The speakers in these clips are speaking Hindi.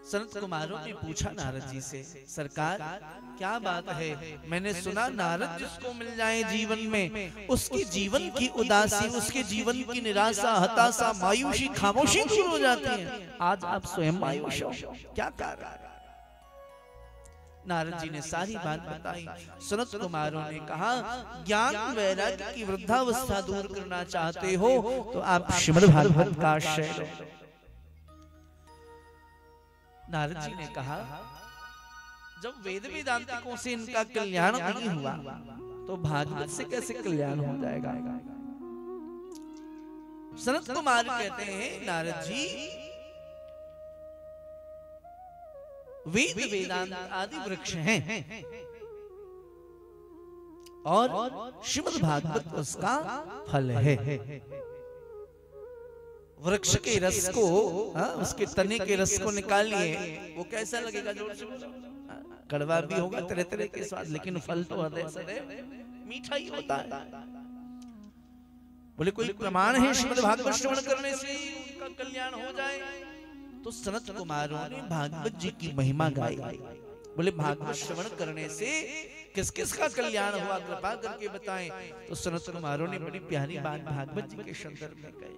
सनत कुमारों ने पूछा नारद जी से, सरकार क्या बात है, मैंने सुना नारद जिसको मिल जाए जीवन में उसके जीवन की उदासी, उसके जीवन की निराशा, हताशा, मायूसी, खामोशी दूर हो जाती है। आज आप स्वयं मायूस हो, क्या कारण? नारद जी ने सारी बात बताई। सनत कुमारों ने कहा, ज्ञान वैराग्य की वृद्धावस्था दूर करना चाहते हो तो आप श्रीमद् भागवत का आश्रय लो। नारद जी ने कहा, जब वेद वेदांतिकों से इनका कल्याण नहीं हुआ तो भागवत से कैसे कल्याण हो जाएगा? सनत कुमार कहते हैं, नारद जी वेद वेदांत आदि वृक्ष हैं और श्रीमद् भागवत उसका फल है। वृक्ष के रस को, उसके तने के रस को निकालिए, वो कैसा लगेगा? जोर से बोलो। कड़वा भी होगा, तरह तरह के स्वाद, लेकिन फल तो हृदय सदैव मीठा ही होता है। बोले कोई प्रमाण है श्रीमद् भागवत श्रवण करने से उनका कल्याण हो जाए? तो सनत कुमारों ने भागवत जी की महिमा गाई। बोले भागवत श्रवण करने से किस किस का कल्याण हुआ, कृपा करके बताएं। तो सनत कुमारों ने बड़ी प्यारी बात भागवत जी के संदर्भ में कही।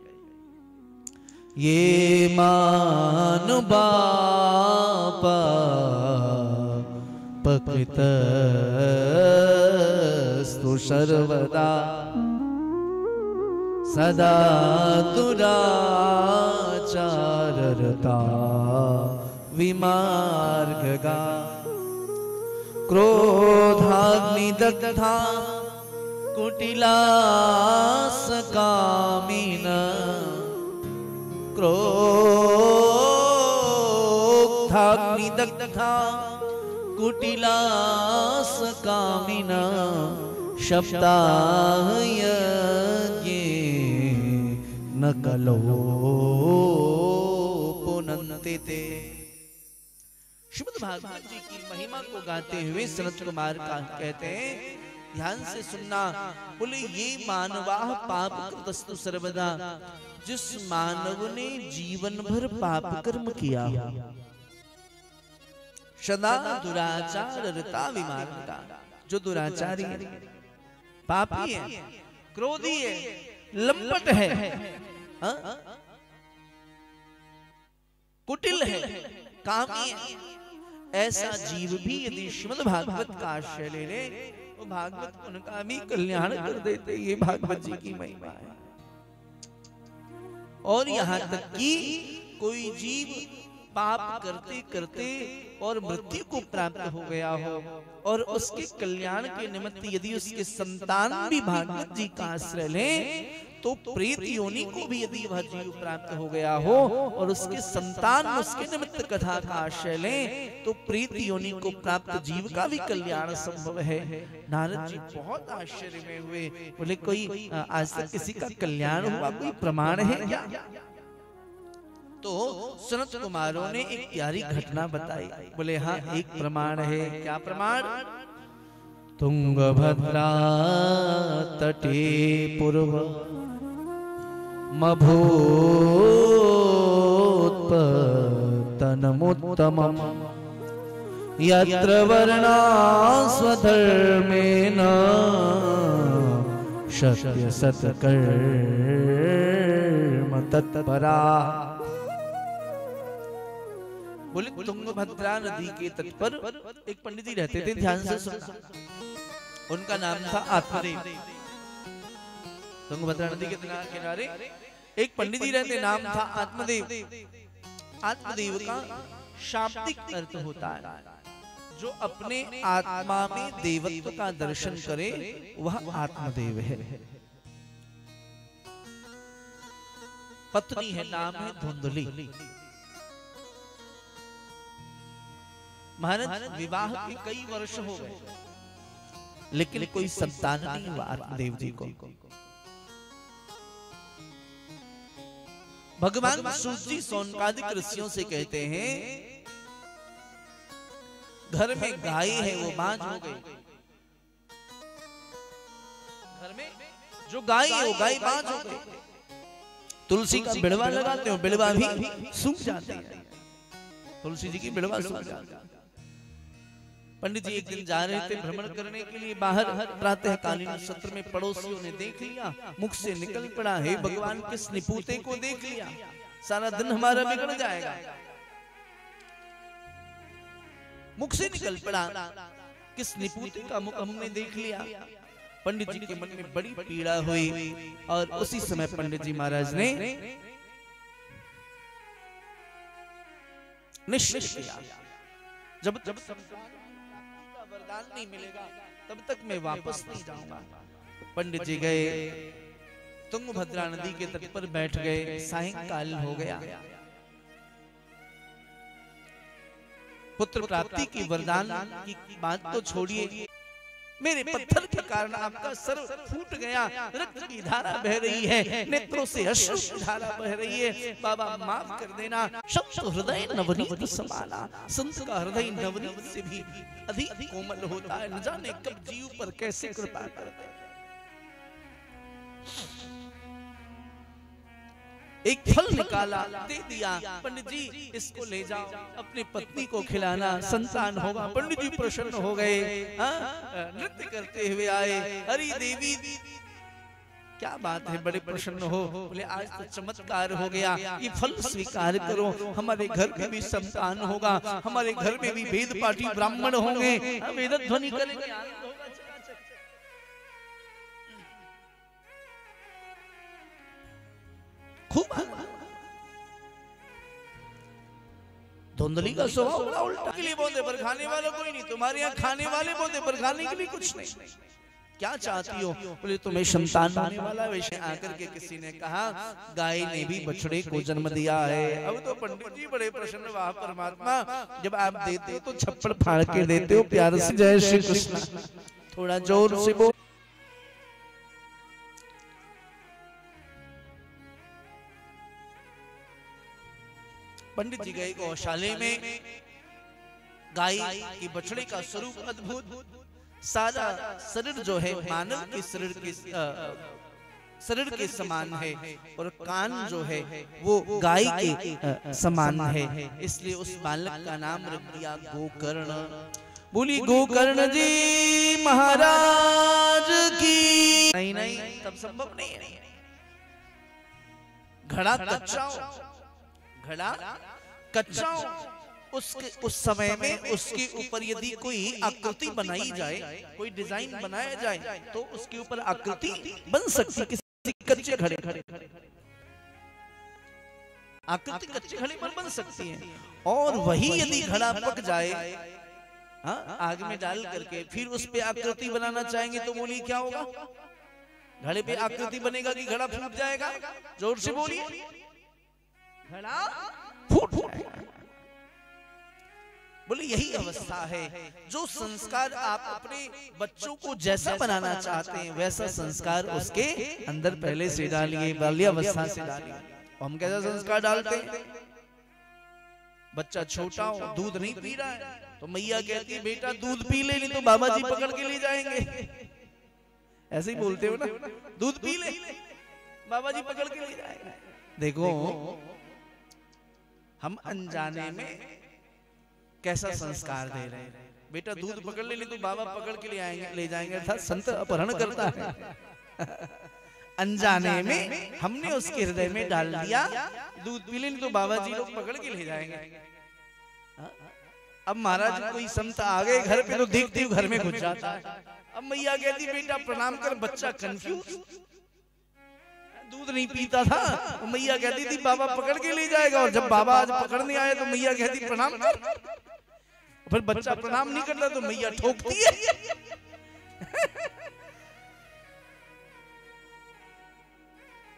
ये मानु बापा पकितस्तु सर्वदा सदा दुराचाररता विमार्गगा क्रोधाग्निदग्धा कुटिलासकामिना क्रोधाग्निदग्धा कुटिलासकामिना शब्दायज्ञे न कलो पुनन्ते ते। श्रीमद् भागवत जी की महिमा को गाते हुए सनत कुमार का कहते हैं, ध्यान से सुनना। बोले ये मानवाह पाप कृतस्तु सर्वदा, जिस मानव ने जीवन भर पाप कर्म किया, सदा दुराचाररता विमार्गता, जो दुराचारी है, पापी है, क्रोधी है, लंपट है, कुटिल है, कामी है, ऐसा जीव भी यदि श्रीमद् भागवत का आश्रय ले ले तो भागवत उनका भी कल्याण कर देते। ये भागवत जी की महिमा है। और यहाँ तक कि कोई जीव पाप करते करते और मृत्यु को प्राप्त हो गया हो और उसके कल्याण के निमित्त यदि उसके संतान भी भागवत जी का आश्रय लें तो प्रेत योनि को भी यदि वह जीव प्राप्त हो गया हो और उसके संतान उसके निमित्त कथा का आश्रय लें तो प्रेत योनि को प्राप्त जीव का भी कल्याण संभव है। नारद जी बहुत आश्चर्य में हुए। बोले कोई आज तक किसी का कल्याण हुआ, कोई प्रमाण है क्या? तो सनत कुमारों ने एक प्यारी घटना बताई। बोले हाँ, एक प्रमाण है। क्या प्रमाण? तुंगभद्रा तटे पूर्व मभूत्पतनमुत्तमम् यत्र वर्णा स्वधर्मेण शक्य सत्कर्म तत्परा। बोले तुंगभद्रा नदी के तट पर एक पंडित जी रहते थे। ध्यान से सुनना। उनका नाम था आत्मदेव। तुंगभद्रा नदी के किनारे एक पंडित जी रहते, नाम था आत्मदेव। आत्मदेव का शाब्दिक अर्थ होता है जो अपने आत्मा में देवत्व का दर्शन करे, वह आत्मदेव है। पत्नी है, नाम है धुंधली। महाराज विवाह के कई वर्ष हो गए लेकिन कोई संतान नहीं हुआ आत्मदेव जी को। भगवान सूत जी सौनकादिक ऋषियों से कहते हैं, घर में गाय है वो बांझ हो गई। घर में जो गाय है वो गाय बांझ हो गई। तुलसी का बिड़वा लगाते हो, बिड़वा भी सूख जाते हैं। तुलसी जी की बिड़वा सूख जाती। पंडित जी एक दिन जा रहे थे भ्रमण करने के लिए बाहर, प्रातःकालीन सत्र में पड़ोसियों ने देख लिया, मुख से निकल पड़ा, हे भगवान किस निपुते को देख लिया, सारा दिन हमारा बिगड़ जाएगा। मुख से निकल पड़ा, किस निपुते का मुख हमने देख लिया। पंडित जी के मन में बड़ी पीड़ा हुई और उसी समय पंडित जी महाराज ने निश्चय किया, जब वरदान नहीं मिलेगा तब तक मैं वापस नहीं जाऊंगा। पंडित जी गए, तुंगभद्रा नदी के तट पर बैठ गए, सायंकाल हो गया। पुत्र प्राप्ति की वरदान की बात तो छोड़िए, मेरे पत्थर के कारण आपका सर फूट गया, रक्त की धारा बह रही है, नेत्रों से अश्रु की धारा बह रही है, बाबा माफ कर देना। संत हृदय नवनीत समाना, संत का हृदय नवनीत से भी अधिक कोमल होता है, न जाने कब जीव पर कैसे कृपा करते हैं। एक फल निकाला, दे दिया, पंडित जी इसको ले जाओ, अपनी पत्नी को खिलाना, संतान होगा। पंडित जी प्रसन्न हो गए, नृत्य करते हुए आए, हरी देवी क्या बात है, बड़े प्रसन्न हो। बोले आज तो चमत्कार हो गया, ये फल स्वीकार करो, हमारे घर में भी संतान होगा, हमारे घर में भी वेद पाठी ब्राह्मण होंगे, वेद ध्वनि करेंगे, खूब। धुंधली का स्वभाव बड़ा उल्टा, के लिए बोलते पर खाने वाला कोई नहीं, तुम्हारे यहाँ खाने वाले बोलते पर खाने के लिए कुछ नहीं। क्या चाहती हो? बोले तुम्हें संतान होने वाला। वैसे आकर के किसी ने कहा गाय ने भी बछड़े को जन्म दिया है। अब तो पंडित जी बड़े प्रसन्न, वाह परमात्मा, जब आप देते हो तो छप्पड़ फाड़ के देते हो, प्यार से जय श्री कृष्ण थोड़ा जोर से बोल। पंडित जी गए गौशाले में, गाय की बछड़े का स्वरूप अद्भुत, सारा शरीर जो है मानव के शरीर के समान है, और कान जो है वो गाय के समान है, इसलिए उस बालक का नाम रख दिया गोकर्ण। बोली गोकर्ण जी महाराज की। नहीं नहीं, तब संभव नहीं है। घड़ा कच्चा, घड़ा कच्चा, उस समय में उसके ऊपर यदि कोई आकृति बनाई जाए, कोई डिजाइन बनाया जाए, तो उसके ऊपर आकृति बन सकती है किसी कच्चे घड़े, आकृति कच्चे घड़े पर बन सकती है। और वही यदि घड़ा पक जाए, आग में डाल करके फिर उस पे आकृति बनाना चाहेंगे तो बोलिए क्या होगा? घड़े पे आकृति बनेगा कि घड़ा फूट जाएगा? जोर से बोलिए, घड़ा फूट जाएगा। बोले यही अवस्था है, जो संस्कार आप अपने बच्चों को जैसा बनाना चाहते हैं वैसा संस्कार उसके अंदर पहले से डालिए, बाल्यावस्था से डालिए। हम कैसा संस्कार डालते हैं? बच्चा छोटा हो, दूध नहीं पी रहा है, तो मैया कहती है बेटा दूध पी ले, नहीं तो बाबा जी पकड़ के ले जाएंगे। ऐसे ही बोलते हो ना, दूध पी ले, बाबा जी पकड़ के ले जाएंगे। देखो हम अनजाने में कैसा संस्कार दे रहे हैं। बेटा दूध पकड़ ले, नहीं तो बाबा पकड़ के ले जाएंगे, अर्थात संत अपहरण करता है। अनजाने में हमने उसके हृदय में डाल दिया दूध पी ले, नहीं तो बाबा जी लोग पकड़ के ले जाएंगे। अब महाराज कोई संत आ गए घर पे तो देखते ही घर में घुस जाता है। अब मैया कहती बेटा प्रणाम कर, बच्चा कंफ्यूज, दूध नहीं पीता था, तो मैया कहती थी बाबा पकड़ के ले जाएगा, और जब बाबा आज पकड़ने आए तो मैया कहती प्रणाम कर, फिर बच्चा प्रणाम नहीं करता तो मैया ठोकती है।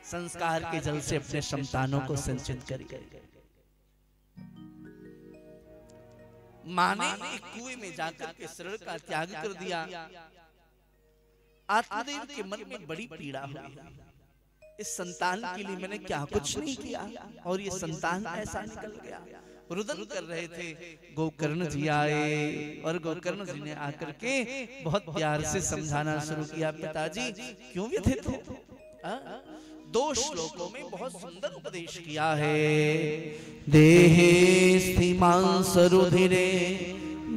संस्कार के जल से अपने संतानों को संचित करिए। माँ ने एक कुएं में जाकर के शरीर का त्याग कर दिया। आत्मदेव के मन में बड़ी पीड़ा हुई, इस संतान के लिए मैंने क्या कुछ नहीं किया और ये संतान ऐसा निकल गया। रुदन कर रहे थे, गोकर्ण जी आए और गोकर्ण जी ने आकर के बहुत प्यार से समझाना शुरू किया। पिताजी क्यों व्यथित हो? 2 श्लोकों में बहुत सुंदर उपदेश किया है। देहेस्थि मांसरुधिरे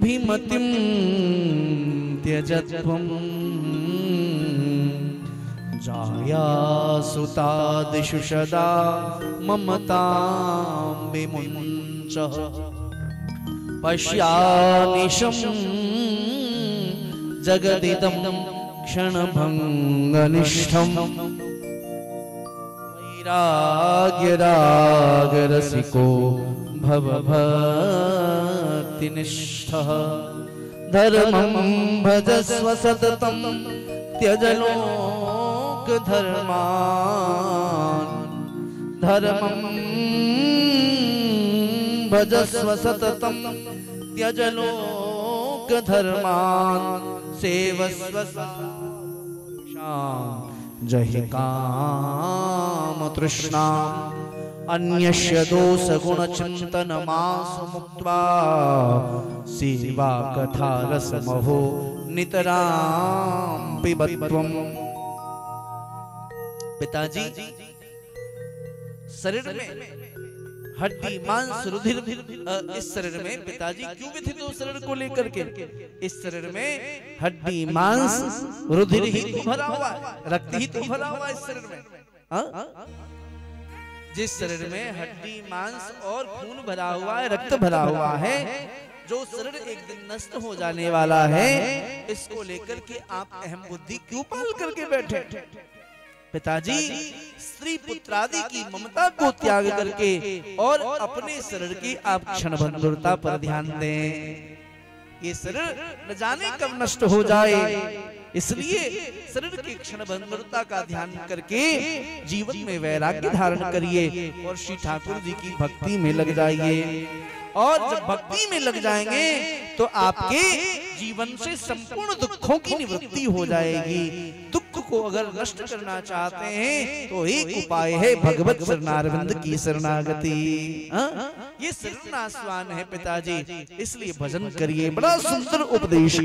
भीमतिं त्यजत्वं जायासुतादिषु सदा ममतां विमुञ्चः पश्यानिशं जगदिदं क्षणभङ्गनिष्ठं वैराग्यरागरसिको भवभक्तिनिष्ठः धर्मं भजस्व सततं त्यज लोकधर्मान् धर्मं भजस्व सततं त्यज लोकधर्मान् सेवस्व जहि कामतृष्णाम् अन्यस्य दोषगुणचिन्तनमासु मुक्त्वा सेवा कथा रसमहो नितरां पिबत्वम्। पिताजी, शरीर में हड्डी मांस रुधिर इस शरीर में पिताजी क्यों व्यथित हो शरीर को लेकर के? इस शरीर में हड्डी मांस रुधिर ही तो भरा हुआ है, रक्त ही तो भरा हुआ है इस शरीर में। जिस शरीर में हड्डी मांस और खून भरा हुआ है, रक्त भरा हुआ है, जो शरीर एक दिन नष्ट हो जाने वाला है, इसको लेकर के आप अहम बुद्धि क्यों पाल करके बैठे? पिताजी, स्त्री पुत्रादि की ममता को त्याग करके और अपने शरीर की आप क्षणभंगुरता पर ध्यान दें। ये शरीर न जाने कब नष्ट हो जाए, इसलिए शरीर की क्षणभंगुरता का ध्यान करके जीवन में वैराग्य धारण करिए और श्री ठाकुर जी की भक्ति में लग जाइए। और जब भक्ति में लग जाएंगे तो आपके जीवन से संपूर्ण दुखों की निवृत्ति हो जाएगी। दुख को अगर नष्ट करना चाहते हैं तो एक उपाय है भगवत शरणारविंद की शरणागति। ये शरण आस्वान है पिताजी, इसलिए भजन करिए। बड़ा सुंदर उपदेश।